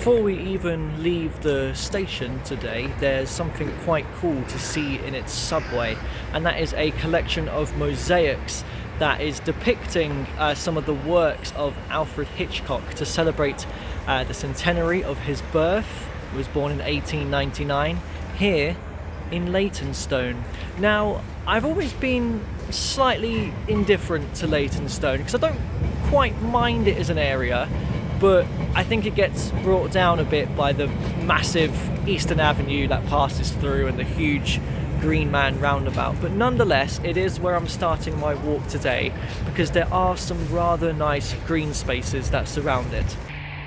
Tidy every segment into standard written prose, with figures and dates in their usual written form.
Before we even leave the station today, there's something quite cool to see in its subway, and that is a collection of mosaics that is depicting some of the works of Alfred Hitchcock to celebrate the centenary of his birth. He was born in 1899 here in Leytonstone. Now, I've always been slightly indifferent to Leytonstone because I don't quite mind it as an area, but I think it gets brought down a bit by the massive Eastern Avenue that passes through and the huge Green Man roundabout. But nonetheless, it is where I'm starting my walk today because there are some rather nice green spaces that surround it.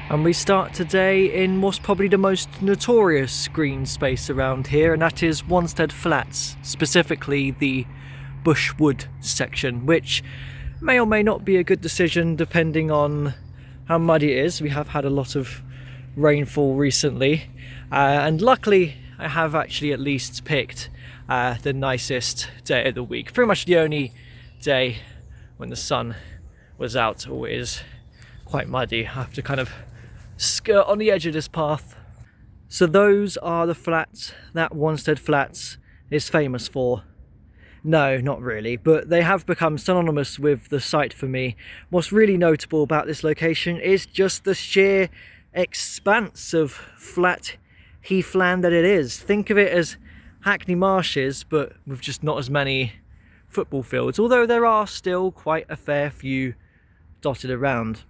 And we start today in what's probably the most notorious green space around here, and that is Wanstead Flats, specifically the Bushwood section, which may or may not be a good decision depending on how muddy it is. We have had a lot of rainfall recently, and luckily I have actually at least picked the nicest day of the week. Pretty much the only day when the sun was out or is quite muddy. I have to kind of skirt on the edge of this path. So those are the flats that Wanstead Flats is famous for. No, not really, but they have become synonymous with the site for me. What's really notable about this location is just the sheer expanse of flat heathland that it is. Think of it as Hackney Marshes, but with just not as many football fields, although there are still quite a fair few dotted around.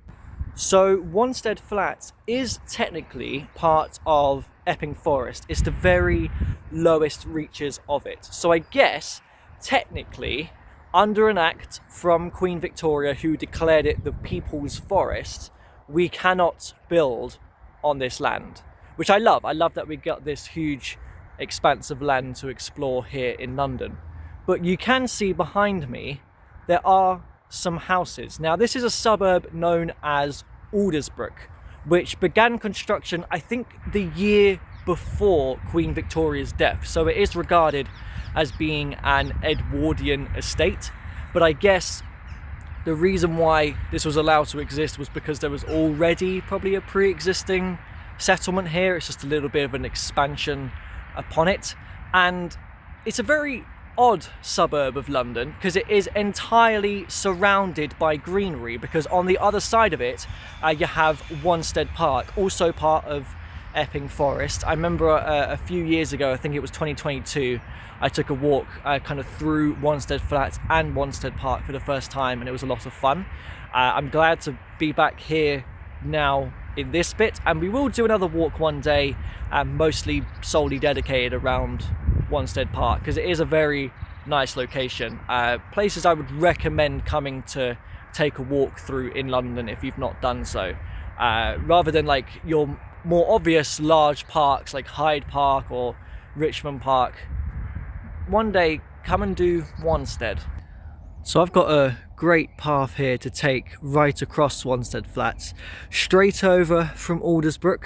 So Wanstead Flats is technically part of Epping Forest. It's the very lowest reaches of it. So I guess technically, under an act from Queen Victoria, who declared it the People's Forest, we cannot build on this land, which I love. I love that we got this huge expanse of land to explore here in London. But you can see behind me, there are some houses. Now, this is a suburb known as Aldersbrook, which began construction, I think, the year before Queen Victoria's death. So it is regarded as being an Edwardian estate. But I guess the reason why this was allowed to exist was because there was already probably a pre-existing settlement here. It's just a little bit of an expansion upon it. And it's a very odd suburb of London because it is entirely surrounded by greenery, because on the other side of it you have Wanstead Park, also part of Epping Forest. I remember a few years ago, I think it was 2022, I took a walk kind of through Wanstead Flats and Wanstead Park for the first time, and it was a lot of fun. I'm glad to be back here now in this bit, and we will do another walk one day, mostly solely dedicated around Wanstead Park, because it is a very nice location. Places I would recommend coming to take a walk through in London if you've not done so, rather than like your more obvious large parks like Hyde Park or Richmond Park. One day come and do Wanstead. So I've got a great path here to take right across Wanstead Flats, straight over from Aldersbrook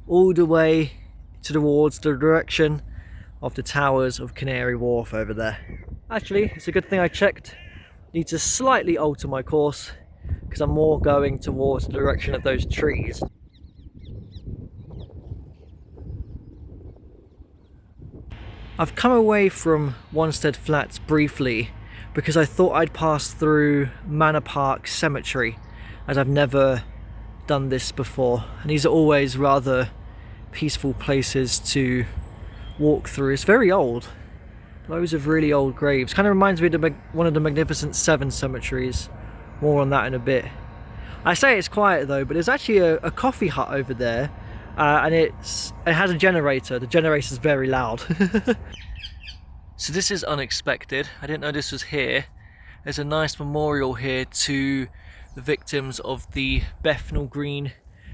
all the way towards the direction of the towers of Canary Wharf over there. Actually, it's a good thing I checked. Need to slightly alter my course because I'm more going towards the direction of those trees. I've come away from Wanstead Flats briefly because I thought I'd pass through Manor Park Cemetery, as I've never done this before, and these are always rather peaceful places to walk through. It's very old, loads of really old graves. Kind of reminds me of one of the Magnificent Seven cemeteries. More on that in a bit. I say it's quiet though, but there's actually a coffee hut over there, and it has a generator. The generator's very loud. So this is unexpected. I didn't know this was here. There's a nice memorial here to the victims of the Bethnal Green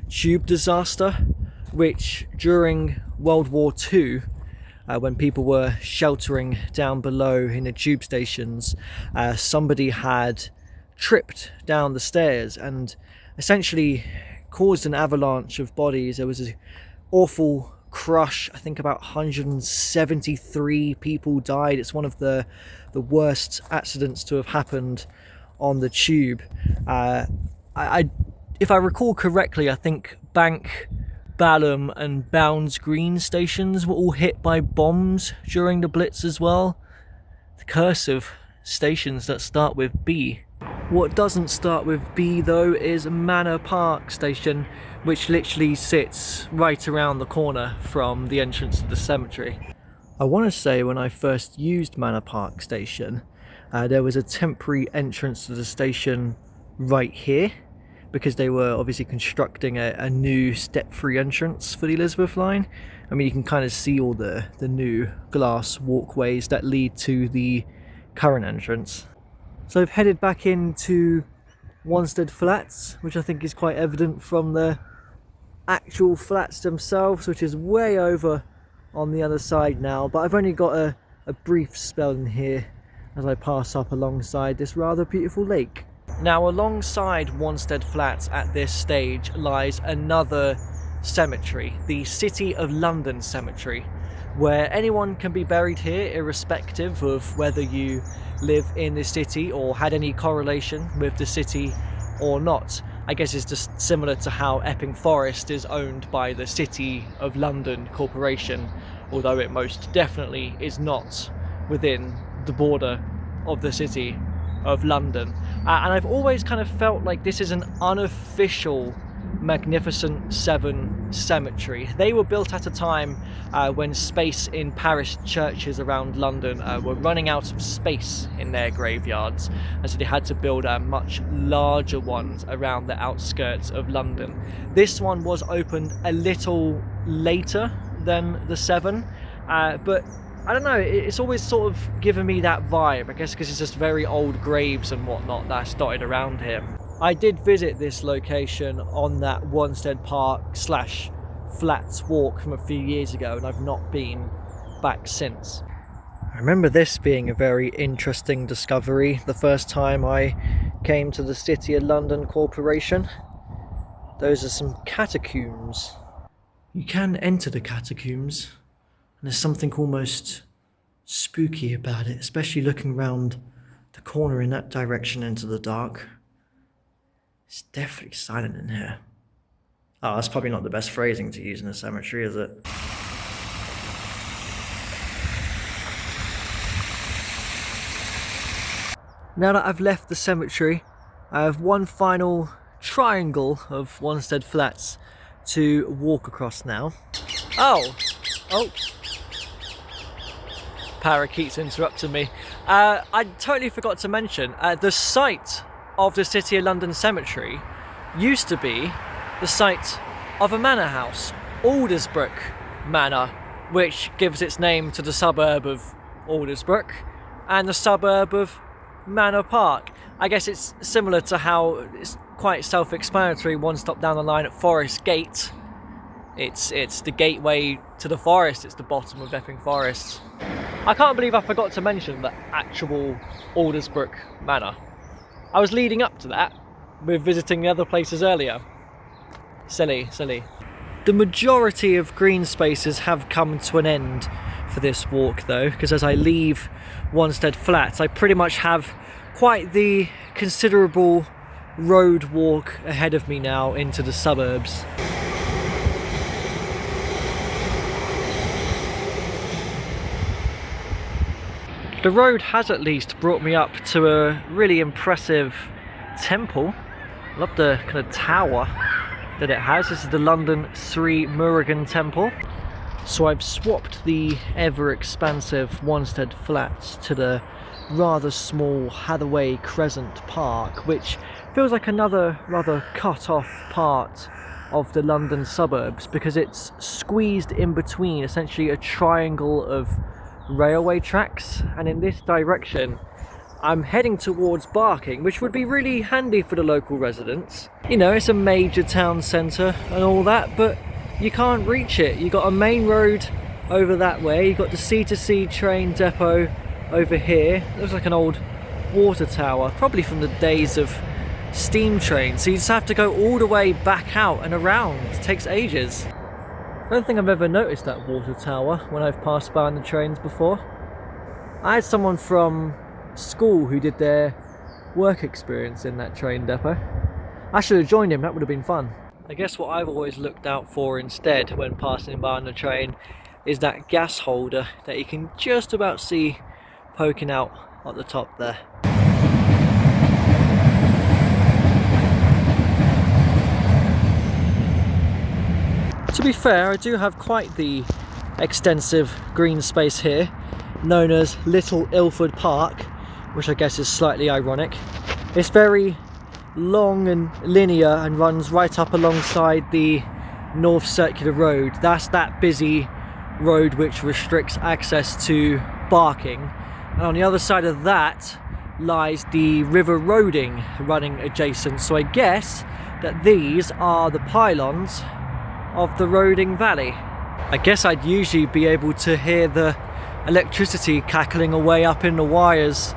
tube disaster, which during World War II, when people were sheltering down below in the tube stations, somebody had tripped down the stairs and essentially caused an avalanche of bodies. There was an awful crush. I think about 173 people died. It's one of the worst accidents to have happened on the tube. If I recall correctly, I think Bank Balham and Bounds Green stations were all hit by bombs during the Blitz as well. The curse of stations that start with B. What doesn't start with B though is Manor Park station, which literally sits right around the corner from the entrance to the cemetery. I want to say when I first used Manor Park station, there was a temporary entrance to the station right here, because they were obviously constructing a new step-free entrance for the Elizabeth line. I mean, you can kind of see all the new glass walkways that lead to the current entrance. So I've headed back into Wanstead Flats, which I think is quite evident from the actual flats themselves, which is way over on the other side now, but I've only got a brief spell in here as I pass up alongside this rather beautiful lake. Now, alongside Wanstead Flats at this stage lies another cemetery, the City of London Cemetery, where anyone can be buried here irrespective of whether you live in the city or had any correlation with the city or not. I guess it's just similar to how Epping Forest is owned by the City of London Corporation, although it most definitely is not within the border of the City of London. And I've always kind of felt like this is an unofficial Magnificent Seven cemetery. They were built at a time when space in parish churches around London were running out of space in their graveyards, and so they had to build much larger ones around the outskirts of London. This one was opened a little later than the Seven, but I don't know, it's always sort of given me that vibe, I guess because it's just very old graves and whatnot that's dotted around here. I did visit this location on that Wanstead Park / Flats walk from a few years ago, and I've not been back since. I remember this being a very interesting discovery the first time I came to the City of London Corporation. Those are some catacombs. You can enter the catacombs, and there's something almost spooky about it, especially looking round the corner in that direction into the dark. It's definitely silent in here. Oh, that's probably not the best phrasing to use in a cemetery, is it? Now that I've left the cemetery, I have one final triangle of Wanstead Flats to walk across now. Oh! Parakeets interrupted me. I totally forgot to mention, the site of the City of London Cemetery used to be the site of a manor house, Aldersbrook Manor, which gives its name to the suburb of Aldersbrook and the suburb of Manor Park. I guess it's similar to how it's quite self-explanatory one stop down the line at Forest Gate. It's the gateway to the forest, it's the bottom of Epping Forest. I can't believe I forgot to mention the actual Aldersbrook Manor. I was leading up to that with visiting the other places earlier. Silly. The majority of green spaces have come to an end for this walk though, because as I leave Wanstead Flats, I pretty much have quite the considerable road walk ahead of me now into the suburbs. The road has at least brought me up to a really impressive temple. I love the kind of tower that it has. This is the London Sri Murugan Temple. So I've swapped the ever-expansive Wanstead Flats to the rather small Hathaway Crescent Park, which feels like another rather cut-off part of the London suburbs because it's squeezed in between essentially a triangle of railway tracks, and in this direction I'm heading towards Barking, which would be really handy for the local residents. You know, it's a major town centre and all that, but you can't reach it. You got a main road over that way, you got the C2C train depot over here. It looks like an old water tower, probably from the days of steam trains, so you just have to go all the way back out and around. It takes ages. I don't think I've ever noticed that water tower when I've passed by on the trains before. I had someone from school who did their work experience in that train depot. I should have joined him, that would have been fun. I guess what I've always looked out for instead when passing by on the train is that gas holder that you can just about see poking out at the top there. To be fair, I do have quite the extensive green space here, known as Little Ilford Park, which I guess is slightly ironic. It's very long and linear and runs right up alongside the North Circular Road. That's that busy road which restricts access to Barking, and on the other side of that lies the River Roding running adjacent, so I guess that these are the pylons of the Roding Valley. I guess I'd usually be able to hear the electricity cackling away up in the wires,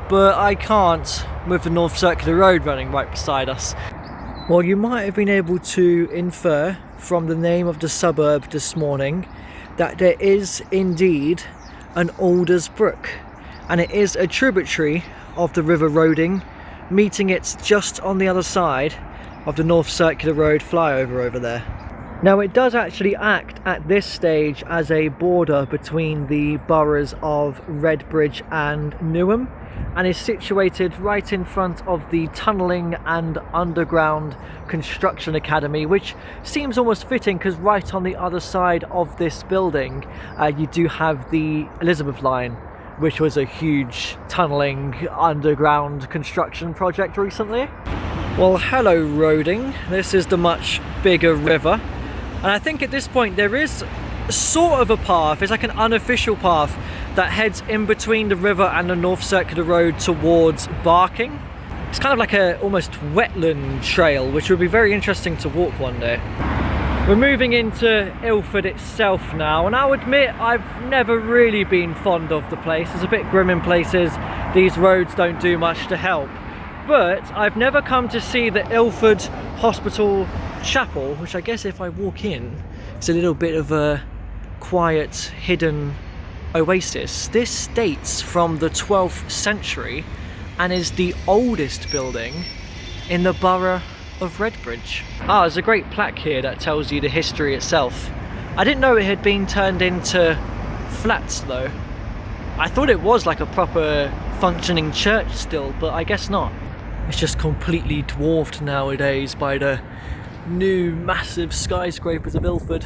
but I can't with the North Circular Road running right beside us. Well, you might have been able to infer from the name of the suburb this morning that there is indeed an Aldersbrook, and it is a tributary of the River Roding, meeting it just on the other side of the North Circular Road flyover over there. Now, it does actually act at this stage as a border between the boroughs of Redbridge and Newham, and is situated right in front of the Tunnelling and Underground Construction Academy, which seems almost fitting because right on the other side of this building you do have the Elizabeth line, which was a huge tunnelling underground construction project recently. Well, hello Roding, this is the much bigger river, and I think at this point there is sort of a path. It's like an unofficial path that heads in between the river and the North Circular Road towards Barking. It's kind of like a almost wetland trail, which would be very interesting to walk one day. We're moving into Ilford itself now, and I'll admit I've never really been fond of the place. It's a bit grim in places. These roads don't do much to help. But I've never come to see the Ilford Hospital Chapel, which I guess if I walk in, it's a little bit of a quiet, hidden oasis. This dates from the 12th century and is the oldest building in the borough of Redbridge. There's a great plaque here that tells you the history itself. I didn't know it had been turned into flats though. I thought it was like a proper functioning church still, but I guess not. It's just completely dwarfed nowadays by the new massive skyscrapers of Ilford.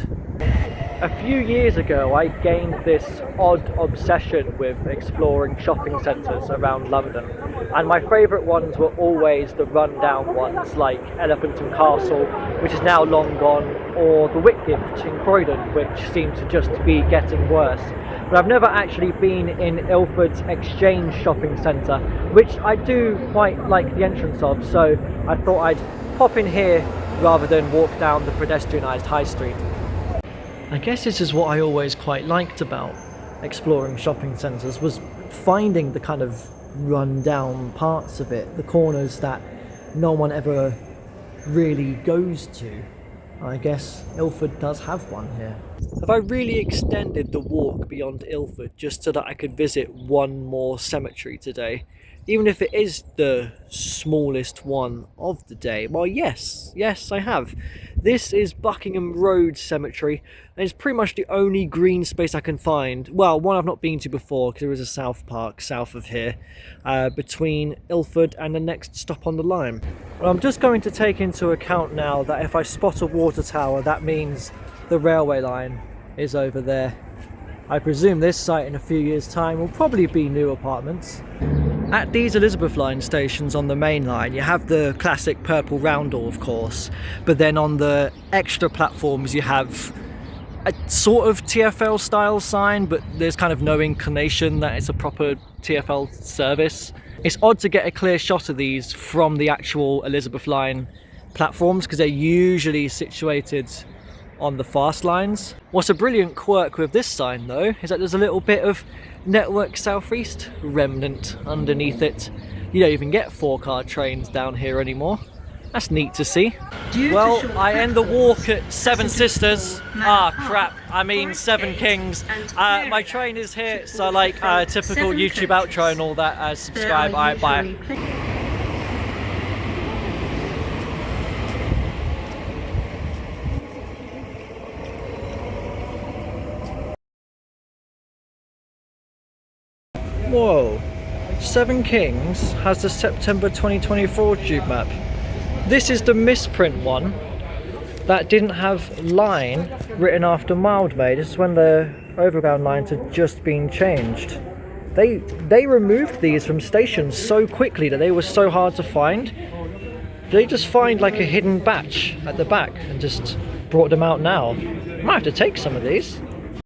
A few years ago I gained this odd obsession with exploring shopping centres around London, and my favourite ones were always the rundown ones like Elephant and Castle, which is now long gone, or the Whitgift in Croydon, which seems to just be getting worse. But I've never actually been in Ilford's Exchange shopping centre, which I do quite like the entrance of, so I thought I'd pop in here rather than walk down the pedestrianised high street. I guess this is what I always quite liked about exploring shopping centres, was finding the kind of run-down parts of it, the corners that no one ever really goes to. I guess Ilford does have one here. Have I really extended the walk beyond Ilford just so that I could visit one more cemetery today? Even if it is the smallest one of the day? Well, yes, I have. This is Buckingham Road Cemetery, and it's pretty much the only green space I can find. Well, one I've not been to before, because there is a South Park south of here, between Ilford and the next stop on the line. Well, I'm just going to take into account now that if I spot a water tower, that means the railway line is over there. I presume this site in a few years' time will probably be new apartments. At these Elizabeth line stations on the main line, you have the classic purple roundel, of course, but then on the extra platforms you have a sort of TfL style sign, but there's kind of no inclination that it's a proper TfL service. It's odd to get a clear shot of these from the actual Elizabeth line platforms because they're usually situated on the fast lines. What's a brilliant quirk with this sign though is that there's a little bit of Network Southeast remnant underneath it. You don't even get 4-car trains down here anymore. That's neat to see. Well, I end the walk at Seven Sisters. Crap, I mean Seven Kings. My train is here, so like typical YouTube outro and all that, subscribe, bye. Whoa. Seven Kings has the September 2024 tube map. This is the misprint one that didn't have line written after Mildmay. This is when the overground lines had just been changed. They removed these from stations so quickly that they were so hard to find. They just find like a hidden batch at the back and just brought them out now. Might have to take some of these.